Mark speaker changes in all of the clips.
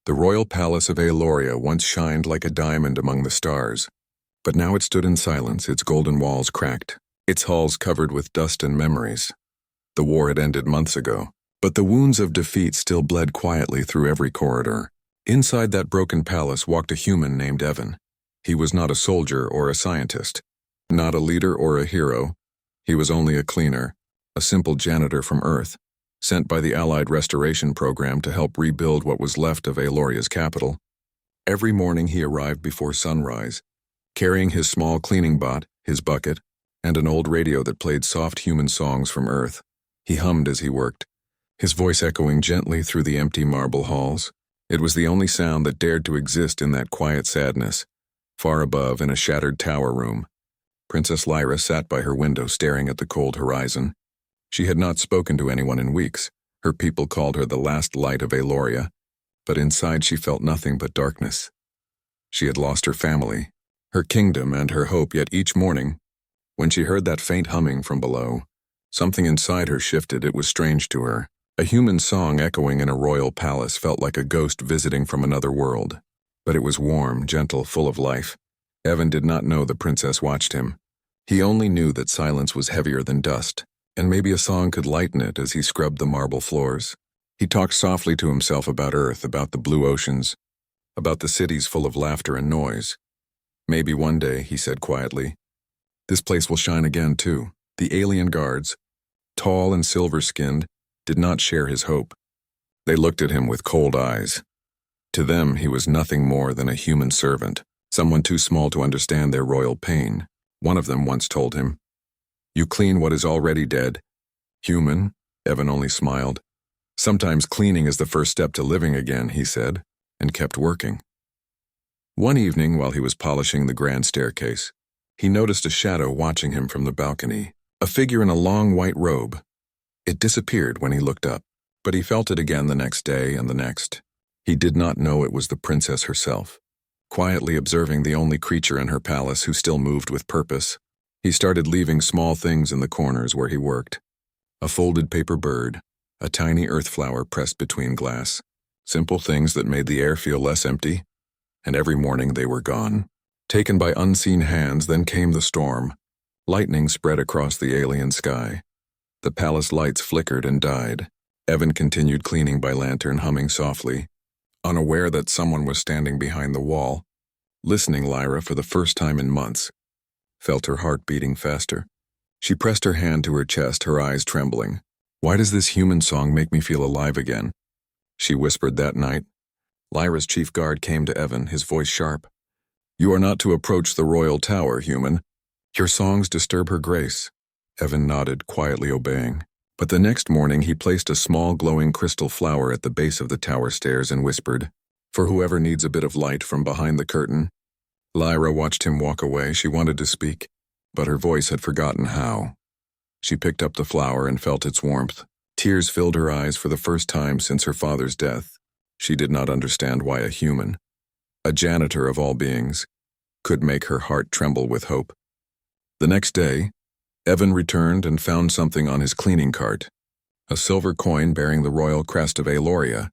Speaker 1: The royal palace of Aeloria once shined like a diamond among the stars, but now it stood in silence, its golden walls cracked, its halls covered with dust and memories. The war had ended months ago, but the wounds of defeat still bled quietly through every corridor. Inside that broken palace walked a human named Evan. He was not a soldier or a scientist, not a leader or a hero. He was only a cleaner, a simple janitor from Earth, sent by the Allied Restoration Program to help rebuild what was left of Aeloria's capital. Every morning he arrived before sunrise, carrying his small cleaning bot, his bucket, and an old radio that played soft human songs from Earth. He hummed as he worked, his voice echoing gently through the empty marble halls. It was the only sound that dared to exist in that quiet sadness. Far above, in a shattered tower room, Princess Lyra sat by her window staring at the cold horizon. She had not spoken to anyone in weeks. Her people called her the last light of Aeloria, but inside she felt nothing but darkness. She had lost her family, her kingdom, and her hope, yet each morning, when she heard that faint humming from below, something inside her shifted. It was strange to her. A human song echoing in a royal palace felt like a ghost visiting from another world. But it was warm, gentle, full of life. Evan did not know the princess watched him. He only knew that silence was heavier than dust, and maybe a song could lighten it as he scrubbed the marble floors. He talked softly to himself about Earth, about the blue oceans, about the cities full of laughter and noise. Maybe one day, he said quietly, this place will shine again too. The alien guards, tall and silver-skinned, did not share his hope. They looked at him with cold eyes. To them, he was nothing more than a human servant, someone too small to understand their royal pain. One of them once told him, "You clean what is already dead." Human, Evan only smiled. Sometimes cleaning is the first step to living again, he said, and kept working. One evening, while he was polishing the grand staircase, he noticed a shadow watching him from the balcony, a figure in a long white robe. It disappeared when he looked up, but he felt it again the next day and the next. He did not know it was the princess herself. Quietly observing the only creature in her palace who still moved with purpose, he started leaving small things in the corners where he worked. A folded paper bird, a tiny earth flower pressed between glass, simple things that made the air feel less empty, and every morning they were gone. Taken by unseen hands, then came the storm. Lightning spread across the alien sky. The palace lights flickered and died. Evan continued cleaning by lantern, humming softly, unaware that someone was standing behind the wall. Listening, Lyra, for the first time in months, felt her heart beating faster. She pressed her hand to her chest, her eyes trembling. "Why does this human song make me feel alive again?" she whispered that night. Lyra's chief guard came to Evan, his voice sharp. "You are not to approach the royal tower, human. Your songs disturb her grace." Evan nodded, quietly obeying. But the next morning he placed a small glowing crystal flower at the base of the tower stairs and whispered, "For whoever needs a bit of light from behind the curtain." Lyra watched him walk away. She wanted to speak, but her voice had forgotten how. She picked up the flower and felt its warmth. Tears filled her eyes for the first time since her father's death. She did not understand why a human, a janitor of all beings, could make her heart tremble with hope. The next day, Evan returned and found something on his cleaning cart, a silver coin bearing the royal crest of Aeloria.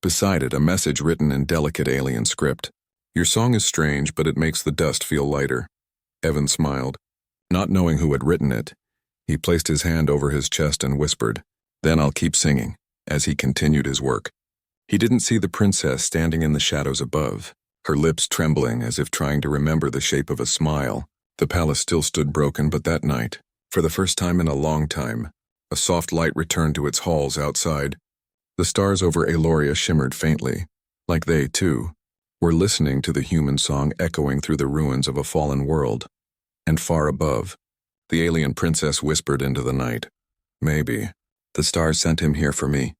Speaker 1: Beside it, a message written in delicate alien script. "Your song is strange, but it makes the dust feel lighter." Evan smiled. Not knowing who had written it, he placed his hand over his chest and whispered, "Then I'll keep singing," as he continued his work. He didn't see the princess standing in the shadows above, her lips trembling as if trying to remember the shape of a smile. The palace still stood broken, but that night, for the first time in a long time, a soft light returned to its halls outside. The stars over Aeloria shimmered faintly, like they, too, were listening to the human song echoing through the ruins of a fallen world. And far above, the alien princess whispered into the night, "Maybe the stars sent him here for me."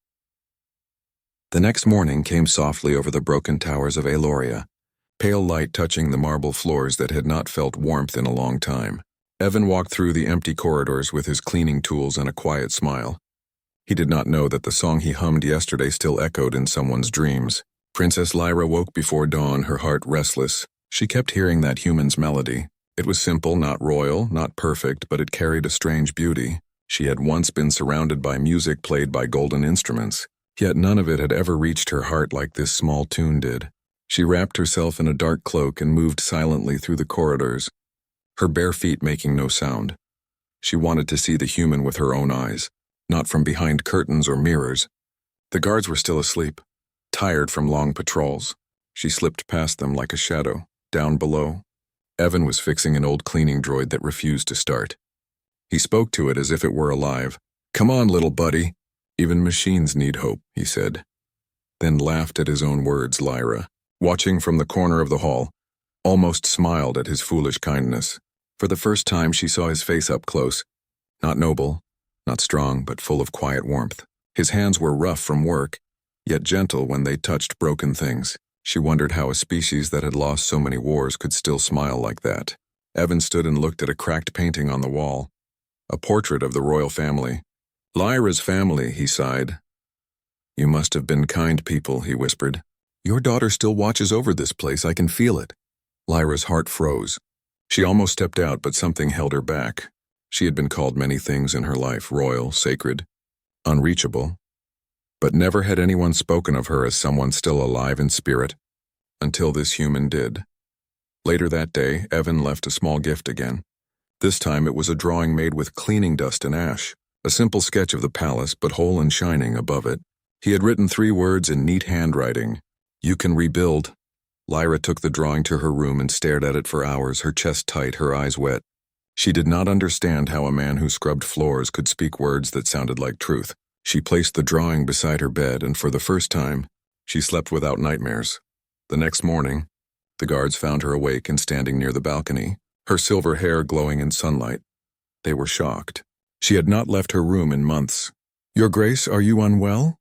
Speaker 1: The next morning came softly over the broken towers of Aeloria, pale light touching the marble floors that had not felt warmth in a long time. Evan walked through the empty corridors with his cleaning tools and a quiet smile. He did not know that the song he hummed yesterday still echoed in someone's dreams. Princess Lyra woke before dawn, her heart restless. She kept hearing that human's melody. It was simple, not royal, not perfect, but it carried a strange beauty. She had once been surrounded by music played by golden instruments. Yet none of it had ever reached her heart like this small tune did. She wrapped herself in a dark cloak and moved silently through the corridors, her bare feet making no sound. She wanted to see the human with her own eyes, not from behind curtains or mirrors. The guards were still asleep, tired from long patrols. She slipped past them like a shadow. Down below, Evan was fixing an old cleaning droid that refused to start. He spoke to it as if it were alive. "Come on, little buddy. Even machines need hope," he said. Then laughed at his own words. Lyra, watching from the corner of the hall, almost smiled at his foolish kindness. For the first time she saw his face up close. Not noble, not strong, but full of quiet warmth. His hands were rough from work, yet gentle when they touched broken things. She wondered how a species that had lost so many wars could still smile like that. Evan stood and looked at a cracked painting on the wall, a portrait of the royal family. "Lyra's family," he sighed. "You must have been kind people," he whispered. "Your daughter still watches over this place, I can feel it." Lyra's heart froze. She almost stepped out, but something held her back. She had been called many things in her life: royal, sacred, unreachable. But never had anyone spoken of her as someone still alive in spirit, until this human did. Later that day, Evan left a small gift again. This time it was a drawing made with cleaning dust and ash, a simple sketch of the palace, but whole and shining above it. He had written 3 words in neat handwriting: "You can rebuild." Lyra took the drawing to her room and stared at it for hours, her chest tight, her eyes wet. She did not understand how a man who scrubbed floors could speak words that sounded like truth. She placed the drawing beside her bed, and for the first time, she slept without nightmares. The next morning, the guards found her awake and standing near the balcony, her silver hair glowing in sunlight. They were shocked. She had not left her room in months. "Your Grace, are you unwell?"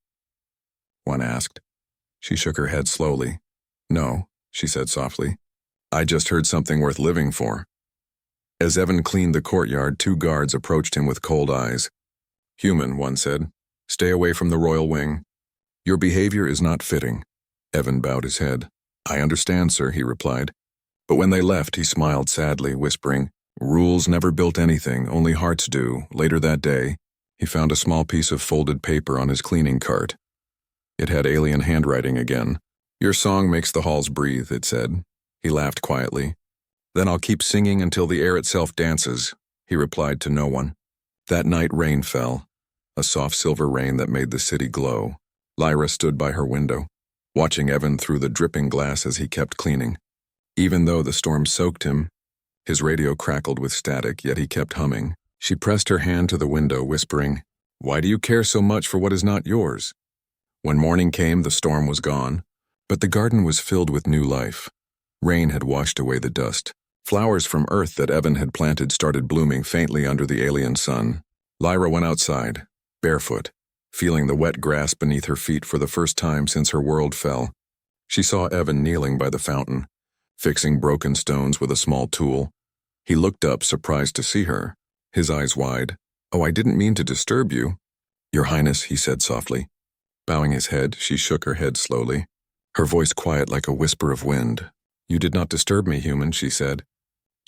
Speaker 1: one asked. She shook her head slowly. "No," she said softly. "I just heard something worth living for." As Evan cleaned the courtyard, 2 guards approached him with cold eyes. "Human," one said. "Stay away from the royal wing. Your behavior is not fitting." Evan bowed his head. "I understand, sir," he replied. But when they left, he smiled sadly, whispering, "Rules never built anything, only hearts do." Later that day, he found a small piece of folded paper on his cleaning cart. It had alien handwriting again. "Your song makes the halls breathe," it said. He laughed quietly. "Then I'll keep singing until the air itself dances," he replied to no one. That night rain fell, a soft silver rain that made the city glow. Lyra stood by her window, watching Evan through the dripping glass as he kept cleaning. Even though the storm soaked him, his radio crackled with static, yet he kept humming. She pressed her hand to the window, whispering, "Why do you care so much for what is not yours?" When morning came, the storm was gone, but the garden was filled with new life. Rain had washed away the dust. Flowers from earth that Evan had planted started blooming faintly under the alien sun. Lyra went outside, barefoot, feeling the wet grass beneath her feet for the first time since her world fell. She saw Evan kneeling by the fountain, fixing broken stones with a small tool. He looked up, surprised to see her, his eyes wide. "Oh, I didn't mean to disturb you." "Your Highness," he said softly. Bowing his head, she shook her head slowly, her voice quiet like a whisper of wind. "You did not disturb me, human," she said.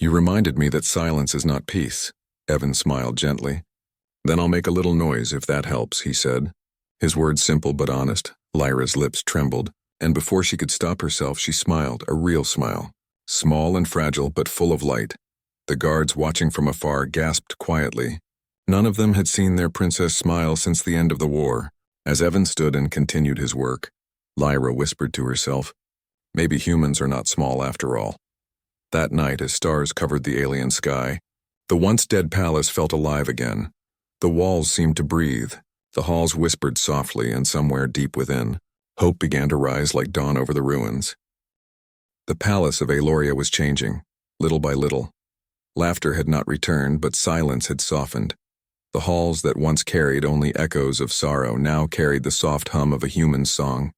Speaker 1: "You reminded me that silence is not peace." Evan smiled gently. "Then I'll make a little noise if that helps," he said. His words simple but honest. Lyra's lips trembled, and before she could stop herself, she smiled, a real smile. Small and fragile, but full of light. The guards watching from afar gasped quietly. None of them had seen their princess smile since the end of the war. As Evan stood and continued his work, Lyra whispered to herself, "Maybe humans are not small after all." That night, as stars covered the alien sky, the once dead palace felt alive again. The walls seemed to breathe, the halls whispered softly, and somewhere deep within, hope began to rise like dawn over the ruins. The palace of Aloria was changing, little by little. Laughter had not returned, but silence had softened. The halls that once carried only echoes of sorrow now carried the soft hum of a human song.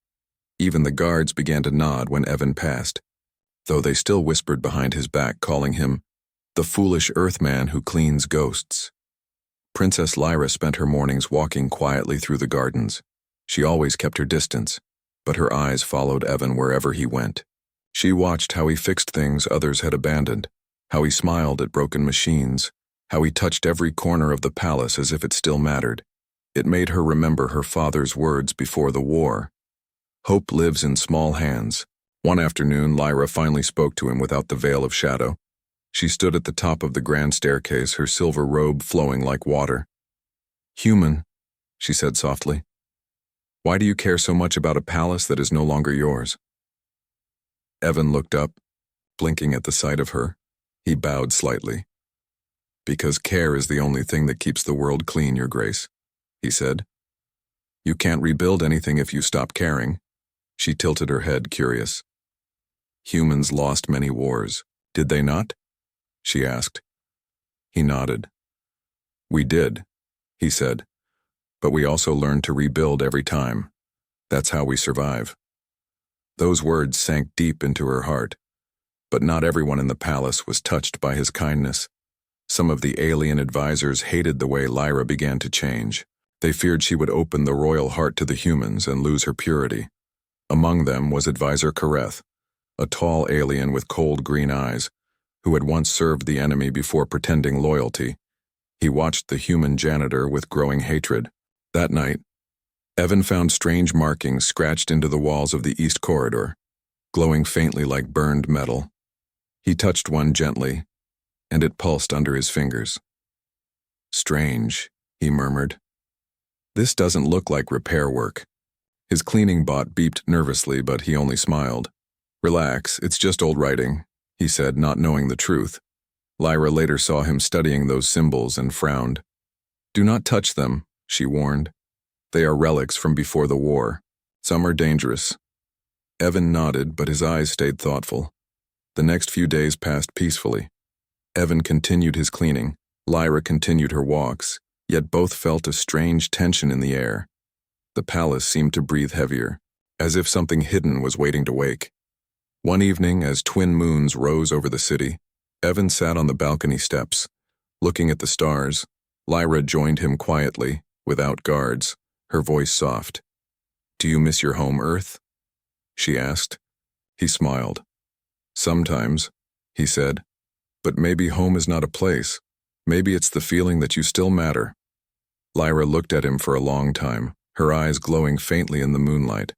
Speaker 1: Even the guards began to nod when Evan passed, though they still whispered behind his back, calling him the foolish earthman who cleans ghosts. Princess Lyra spent her mornings walking quietly through the gardens. She always kept her distance, but her eyes followed Evan wherever he went. She watched how he fixed things others had abandoned, how he smiled at broken machines, how he touched every corner of the palace as if it still mattered. It made her remember her father's words before the war. Hope lives in small hands. One afternoon, Lyra finally spoke to him without the veil of shadow. She stood at the top of the grand staircase, her silver robe flowing like water. "Human," she said softly, "why do you care so much about a palace that is no longer yours?" Evan looked up, blinking at the sight of her. He bowed slightly. "Because care is the only thing that keeps the world clean, Your Grace," he said. "You can't rebuild anything if you stop caring." She tilted her head, curious. "Humans lost many wars, did they not?" she asked. He nodded. "We did," he said, "but we also learned to rebuild every time. That's how we survive." Those words sank deep into her heart, but not everyone in the palace was touched by his kindness. Some of the alien advisors hated the way Lyra began to change. They feared she would open the royal heart to the humans and lose her purity. Among them was Advisor Kareth, a tall alien with cold green eyes, who had once served the enemy before pretending loyalty. He watched the human janitor with growing hatred. That night, Evan found strange markings scratched into the walls of the east corridor, glowing faintly like burned metal. He touched one gently, and it pulsed under his fingers. "Strange," he murmured. "This doesn't look like repair work." His cleaning bot beeped nervously, but he only smiled. "Relax, it's just old writing," he said, not knowing the truth. Lyra later saw him studying those symbols and frowned. "Do not touch them," she warned. "They are relics from before the war. Some are dangerous." Evan nodded, but his eyes stayed thoughtful. The next few days passed peacefully. Evan continued his cleaning. Lyra continued her walks, yet both felt a strange tension in the air. The palace seemed to breathe heavier, as if something hidden was waiting to wake. One evening, as twin moons rose over the city, Evan sat on the balcony steps, looking at the stars. Lyra joined him quietly, without guards, her voice soft. "Do you miss your home, Earth?" she asked. He smiled. "Sometimes," he said, "but maybe home is not a place. Maybe it's the feeling that you still matter." Lyra looked at him for a long time, her eyes glowing faintly in the moonlight.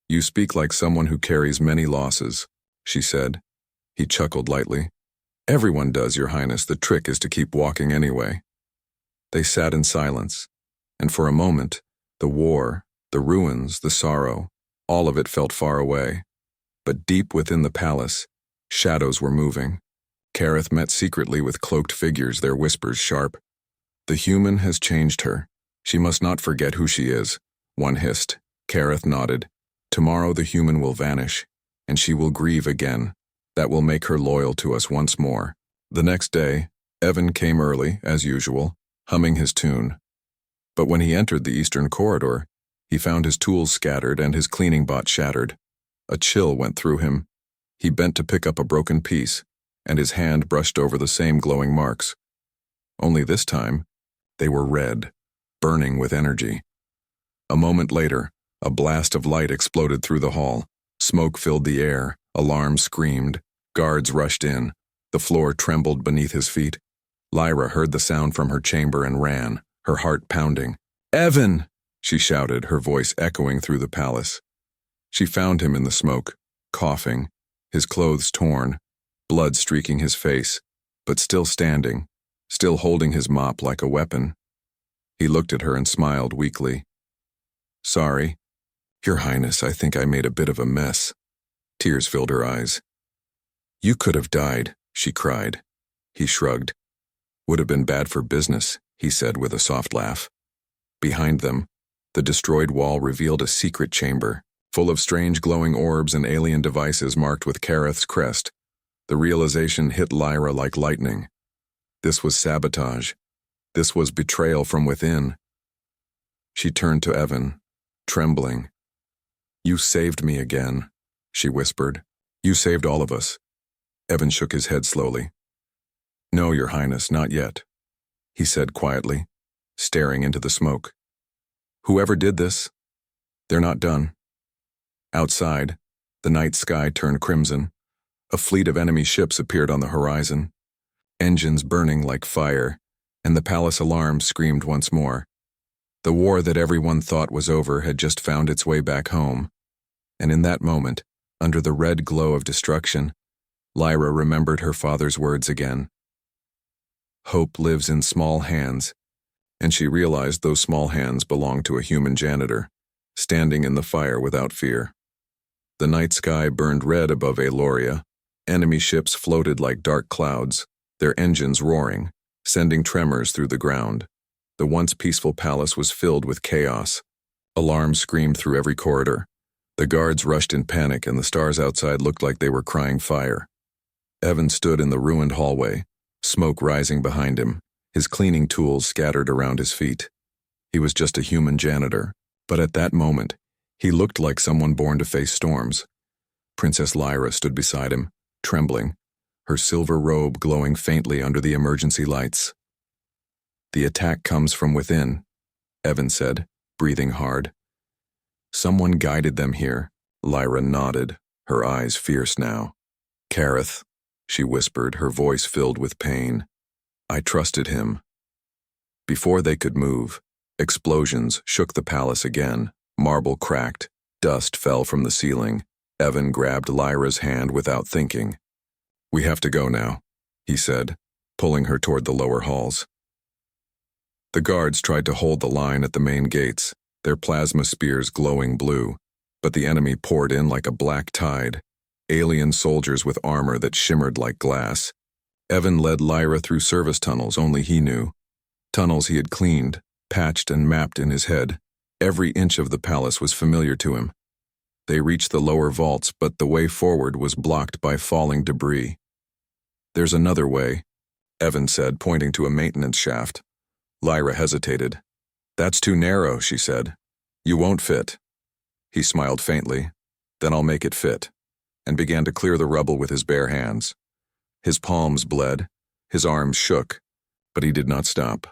Speaker 1: "You speak like someone who carries many losses," she said. He chuckled lightly. "Everyone does, Your Highness. The trick is to keep walking anyway." They sat in silence, and for a moment, the war, the ruins, the sorrow, all of it felt far away. But deep within the palace, shadows were moving. Kareth met secretly with cloaked figures, their whispers sharp. "The human has changed her. She must not forget who she is," one hissed. Kareth nodded. "Tomorrow the human will vanish, and she will grieve again. That will make her loyal to us once more." The next day, Evan came early, as usual, humming his tune. But when he entered the eastern corridor, he found his tools scattered and his cleaning bot shattered. A chill went through him. He bent to pick up a broken piece, and his hand brushed over the same glowing marks. Only this time, they were red, burning with energy. A moment later, a blast of light exploded through the hall. Smoke filled the air, alarms screamed, guards rushed in. The floor trembled beneath his feet. Lyra heard the sound from her chamber and ran, her heart pounding. "Evan!" she shouted, her voice echoing through the palace. She found him in the smoke, coughing, his clothes torn, blood streaking his face, but still standing, still holding his mop like a weapon. He looked at her and smiled weakly. "Sorry, Your Highness, I think I made a bit of a mess." Tears filled her eyes. "You could have died," she cried. He shrugged. "Would have been bad for business," he said with a soft laugh. Behind them, the destroyed wall revealed a secret chamber, full of strange glowing orbs and alien devices marked with Kareth's crest. The realization hit Lyra like lightning. This was sabotage. This was betrayal from within. She turned to Evan, trembling. "You saved me again," she whispered. "You saved all of us." Evan shook his head slowly. "No, Your Highness, not yet," he said quietly, staring into the smoke. "Whoever did this, they're not done." Outside, the night sky turned crimson. A fleet of enemy ships appeared on the horizon, engines burning like fire, and the palace alarm screamed once more. The war that everyone thought was over had just found its way back home. And in that moment, under the red glow of destruction, Lyra remembered her father's words again. Hope lives in small hands, and she realized those small hands belonged to a human janitor, standing in the fire without fear. The night sky burned red above Aloria. Enemy ships floated like dark clouds, their engines roaring, sending tremors through the ground. The once peaceful palace was filled with chaos. Alarms screamed through every corridor. The guards rushed in panic, and the stars outside looked like they were crying fire. Evan stood in the ruined hallway, smoke rising behind him, his cleaning tools scattered around his feet. He was just a human janitor, but at that moment, he looked like someone born to face storms. Princess Lyra stood beside him, trembling, her silver robe glowing faintly under the emergency lights. "The attack comes from within," Evan said, breathing hard. "Someone guided them here." Lyra nodded, her eyes fierce now. "Kareth," she whispered, her voice filled with pain. "I trusted him." Before they could move, explosions shook the palace again. Marble cracked, dust fell from the ceiling. Evan grabbed Lyra's hand without thinking. "We have to go now," he said, pulling her toward the lower halls. The guards tried to hold the line at the main gates, their plasma spears glowing blue, but the enemy poured in like a black tide, alien soldiers with armor that shimmered like glass. Evan led Lyra through service tunnels only he knew, tunnels he had cleaned, patched and mapped in his head. Every inch of the palace was familiar to him. They reached the lower vaults, but the way forward was blocked by falling debris. "There's another way," Evan said, pointing to a maintenance shaft. Lyra hesitated. "That's too narrow," she said. "You won't fit." He smiled faintly. "Then I'll make it fit," and began to clear the rubble with his bare hands. His palms bled, his arms shook, but he did not stop.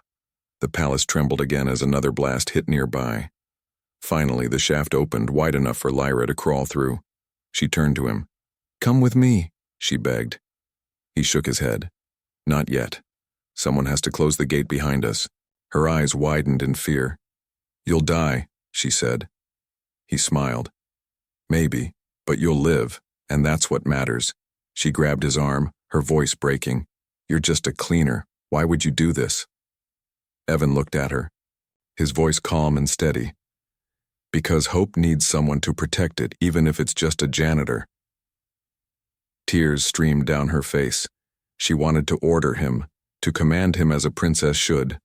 Speaker 1: The palace trembled again as another blast hit nearby. Finally, the shaft opened wide enough for Lyra to crawl through. She turned to him. "Come with me," she begged. He shook his head. "Not yet. Someone has to close the gate behind us." Her eyes widened in fear. "You'll die," she said. He smiled. "Maybe, but you'll live, and that's what matters." She grabbed his arm, her voice breaking. "You're just a cleaner. Why would you do this?" Evan looked at her, his voice calm and steady. "Because hope needs someone to protect it, even if it's just a janitor." Tears streamed down her face. She wanted to order him, to command him as a princess should,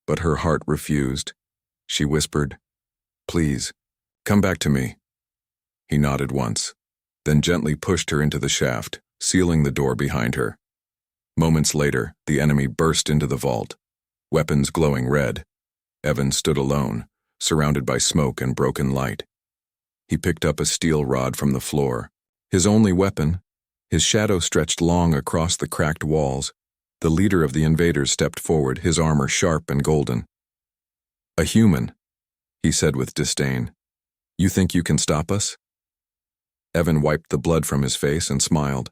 Speaker 1: but her heart refused. She whispered, "Please, come back to me." He nodded once, then gently pushed her into the shaft, sealing the door behind her. Moments later, the enemy burst into the vault, weapons glowing red. Evan stood alone, surrounded by smoke and broken light. He picked up a steel rod from the floor, his only weapon. His shadow stretched long across the cracked walls. The leader of the invaders stepped forward, his armor sharp and golden. "A human," he said with disdain. "You think you can stop us?" Evan wiped the blood from his face and smiled.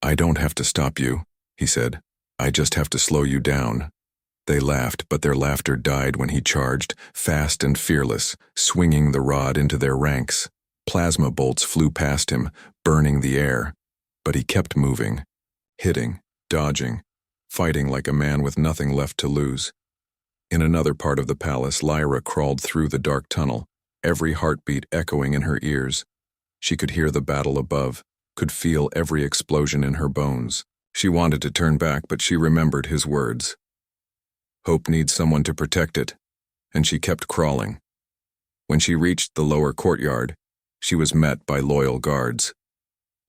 Speaker 1: "I don't have to stop you," he said. "I just have to slow you down." They laughed, but their laughter died when he charged, fast and fearless, swinging the rod into their ranks. Plasma bolts flew past him, burning the air. But he kept moving, hitting, dodging, fighting like a man with nothing left to lose. In another part of the palace, Lyra crawled through the dark tunnel, every heartbeat echoing in her ears. She could hear the battle above, could feel every explosion in her bones. She wanted to turn back, but she remembered his words. Hope needs someone to protect it, and she kept crawling. When she reached the lower courtyard, she was met by loyal guards.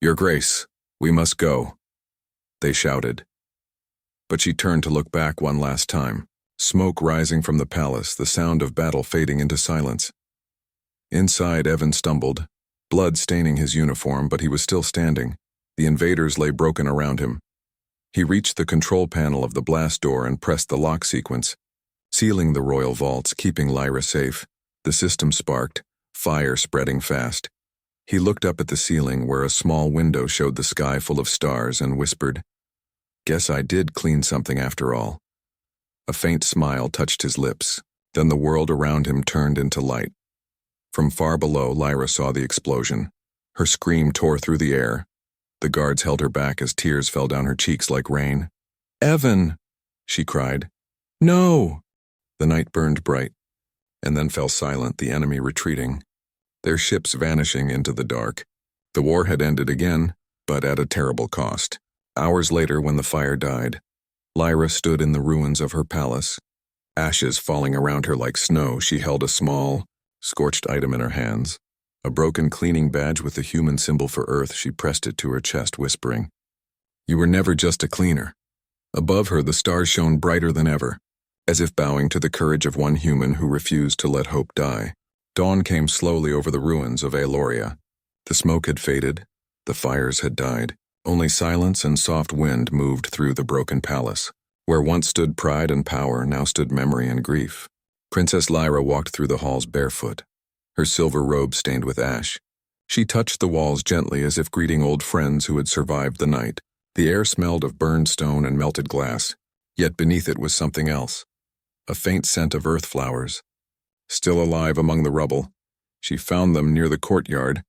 Speaker 1: "Your Grace, we must go," they shouted. But she turned to look back one last time, smoke rising from the palace, the sound of battle fading into silence. Inside, Evan stumbled, blood staining his uniform, but he was still standing. The invaders lay broken around him. He reached the control panel of the blast door and pressed the lock sequence, sealing the royal vaults, keeping Lyra safe. The system sparked, fire spreading fast. He looked up at the ceiling where a small window showed the sky full of stars and whispered, "Guess I did clean something after all." A faint smile touched his lips. Then the world around him turned into light. From far below, Lyra saw the explosion. Her scream tore through the air. The guards held her back as tears fell down her cheeks like rain. "Evan!" she cried. "No!" The night burned bright, and then fell silent, the enemy retreating, their ships vanishing into the dark. The war had ended again, but at a terrible cost. Hours later, when the fire died, Lyra stood in the ruins of her palace. Ashes falling around her like snow, she held a small, scorched item in her hands. A broken cleaning badge with the human symbol for Earth. She pressed it to her chest, whispering, "You were never just a cleaner." Above her, the stars shone brighter than ever, as if bowing to the courage of one human who refused to let hope die. Dawn came slowly over the ruins of Aloria. The smoke had faded, the fires had died. Only silence and soft wind moved through the broken palace. Where once stood pride and power, now stood memory and grief. Princess Lyra walked through the halls barefoot, her silver robe stained with ash. She touched the walls gently as if greeting old friends who had survived the night. The air smelled of burned stone and melted glass, yet beneath it was something else. A faint scent of earth flowers. Still alive among the rubble, she found them near the courtyard.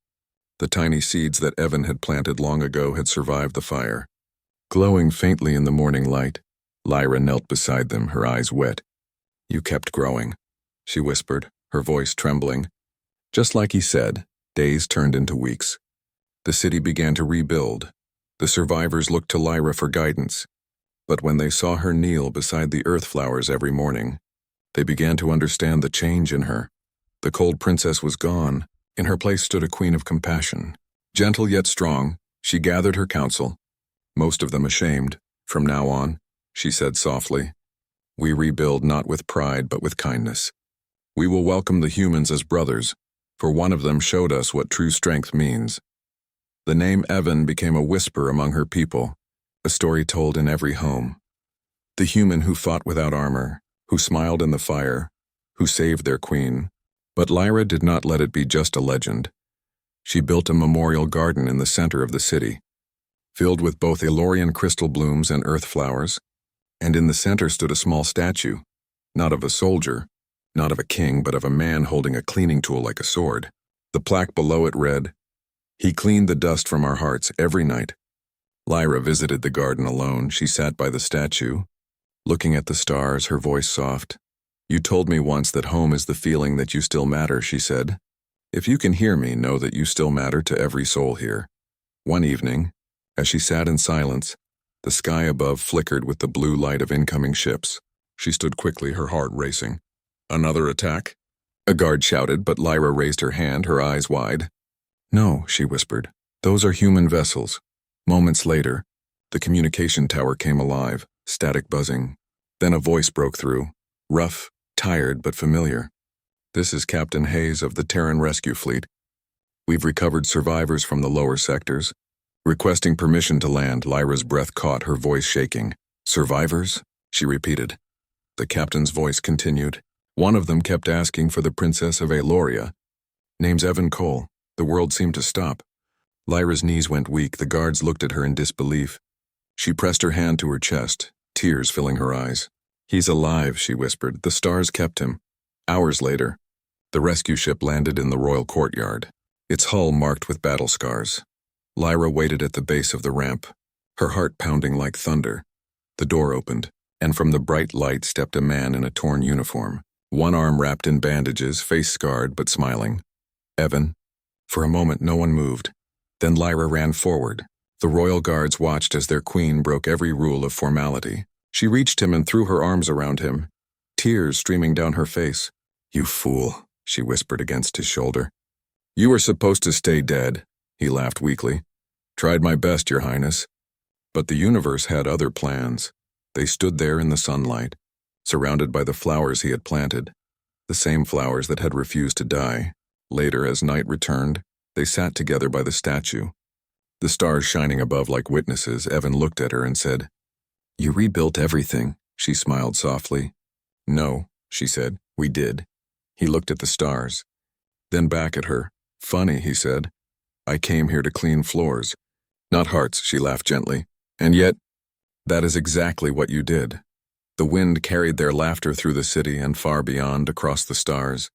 Speaker 1: The tiny seeds that Evan had planted long ago had survived the fire. Glowing faintly in the morning light, Lyra knelt beside them, her eyes wet. "You kept growing," she whispered, her voice trembling. Just like he said, days turned into weeks. The city began to rebuild. The survivors looked to Lyra for guidance. But when they saw her kneel beside the earth flowers every morning, they began to understand the change in her. The cold princess was gone. In her place stood a queen of compassion. Gentle yet strong, she gathered her council, most of them ashamed. "From now on," she said softly, "we rebuild not with pride but with kindness. We will welcome the humans as brothers, for one of them showed us what true strength means." The name Evan became a whisper among her people, a story told in every home. The human who fought without armor, who smiled in the fire, who saved their queen. But Lyra did not let it be just a legend. She built a memorial garden in the center of the city, filled with both Elorian crystal blooms and earth flowers, and in the center stood a small statue, not of a soldier, not of a king, but of a man holding a cleaning tool like a sword. The plaque below it read, "He cleaned the dust from our hearts every night." Lyra visited the garden alone. She sat by the statue, looking at the stars, her voice soft. "You told me once that home is the feeling that you still matter," she said. "If you can hear me, know that you still matter to every soul here." One evening, as she sat in silence, the sky above flickered with the blue light of incoming ships. She stood quickly, her heart racing. "Another attack?" a guard shouted, but Lyra raised her hand, her eyes wide. "No," she whispered. "Those are human vessels." Moments later, the communication tower came alive, static buzzing. Then a voice broke through, rough, tired but familiar. "This is Captain Hayes of the Terran Rescue Fleet. We've recovered survivors from the lower sectors. Requesting permission to land." Lyra's breath caught, her voice shaking. "Survivors?" she repeated. The captain's voice continued. "One of them kept asking for the Princess of Aloria. Name's Evan Cole." The world seemed to stop. Lyra's knees went weak. The guards looked at her in disbelief. She pressed her hand to her chest, tears filling her eyes. "He's alive," she whispered. "The stars kept him." Hours later, the rescue ship landed in the royal courtyard, its hull marked with battle scars. Lyra waited at the base of the ramp, her heart pounding like thunder. The door opened, and from the bright light stepped a man in a torn uniform, one arm wrapped in bandages, face scarred but smiling. "Evan." For a moment no one moved. Then Lyra ran forward. The royal guards watched as their queen broke every rule of formality. She reached him and threw her arms around him, tears streaming down her face. "You fool," she whispered against his shoulder. "You were supposed to stay dead," he laughed weakly. "Tried my best, Your Highness." But the universe had other plans. They stood there in the sunlight, surrounded by the flowers he had planted, the same flowers that had refused to die. Later, as night returned, they sat together by the statue. The stars shining above like witnesses, Evan looked at her and said, "You rebuilt everything." She smiled softly. "No," she said, "we did." He looked at the stars, then back at her. "Funny," he said. "I came here to clean floors, not hearts," she laughed gently. "And yet, that is exactly what you did." The wind carried their laughter through the city and far beyond across the stars.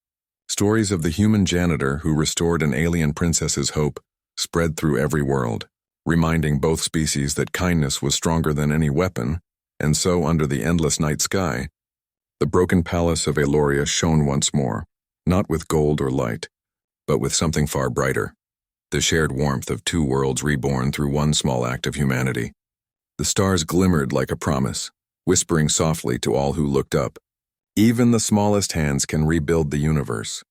Speaker 1: Stories of the human janitor who restored an alien princess's hope spread through every world, reminding both species that kindness was stronger than any weapon, and so under the endless night sky, the broken palace of Aloria shone once more, not with gold or light, but with something far brighter, the shared warmth of two worlds reborn through one small act of humanity. The stars glimmered like a promise, whispering softly to all who looked up, "Even the smallest hands can rebuild the universe."